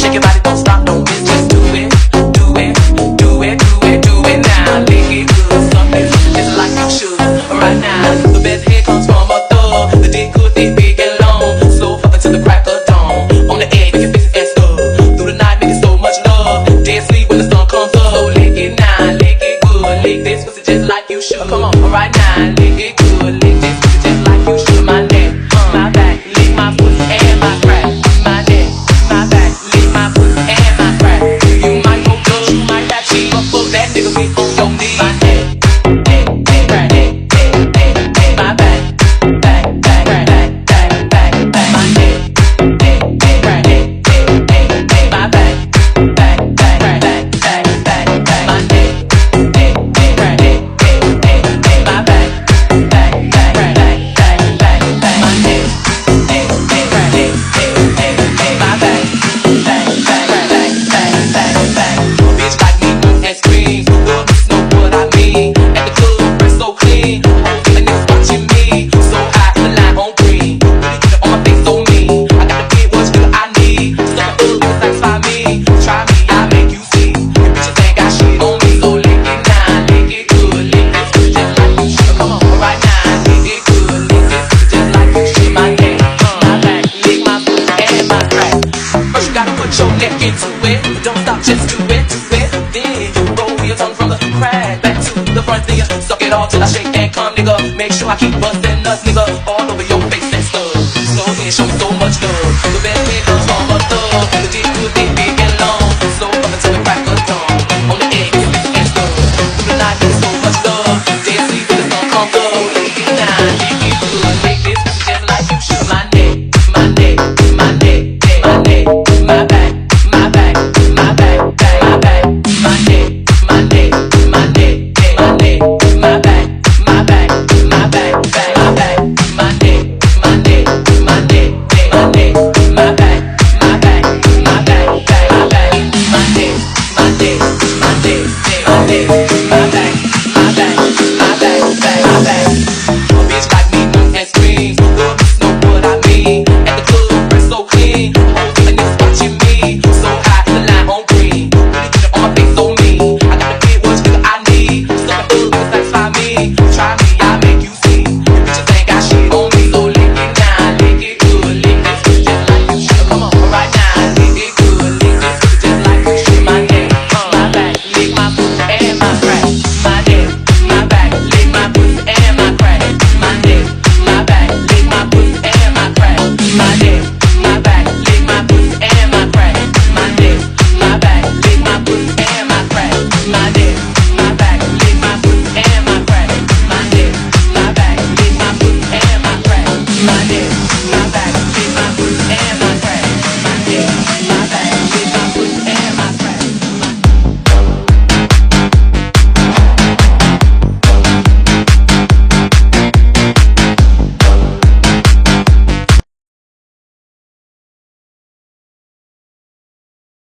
Shake your body, don't stop, don't miss, just do it, do it, do it, do it, do it now. Lick it good, something just like you should. Right now, the best head comes from a thug. The dick good, thick, big and long. Slow fucking till the crack of dawn. On the edge, make your face and stuff. Through the night, making so much love. Dead sleep when the sun comes up. So lick it now, lick it good. Lick this pussy just like you should. Come on, right now, lick it good. Lick this pussy just like you should. My neck, my back, lick my pussy and my crack. My neck, my back, lick my pussy and my crack. You might go good, you might have cheap, but fuck that nigga, be on your knees. My neck, neck, neck, crack, neck, neck, neck, neck. My back, back, back, back, back, back, back. My neck, neck, neck, crack, neck, neck, neck, neck. My back, back, back, back, back, back, back. My neck, neck, neck, crack, neck, neck, neck, neck. My back, back, back, back, back, back, back. My neck, neck, neck, crack, neck, neck, neck, neck. My back, back, back, back, back, back, back. Bitch like me move and scream. Good bitch know what I mean. At the club, fresh so clean. Whole feeling niggas watching me. So high, the line on green. Really get it on my face so mean. I got the big what nigga I need. Stuff the nigga satisfy me. Try me, I'll make you see. Your bitches ain't got shit on me. So lick it now, lick it good. Lick this pussy just like you should. Come on, right now, lick it good. Lick this pussy just like you should. My neck, my back, lick my pussy and my crack. First you gotta put your neck into it. Don't stop, just do it, do it. Then you roll your tongue from the crack back to the front. Then you suck it all till I shake and come, nigga. Make sure I keep busting nuts, nigga, all over your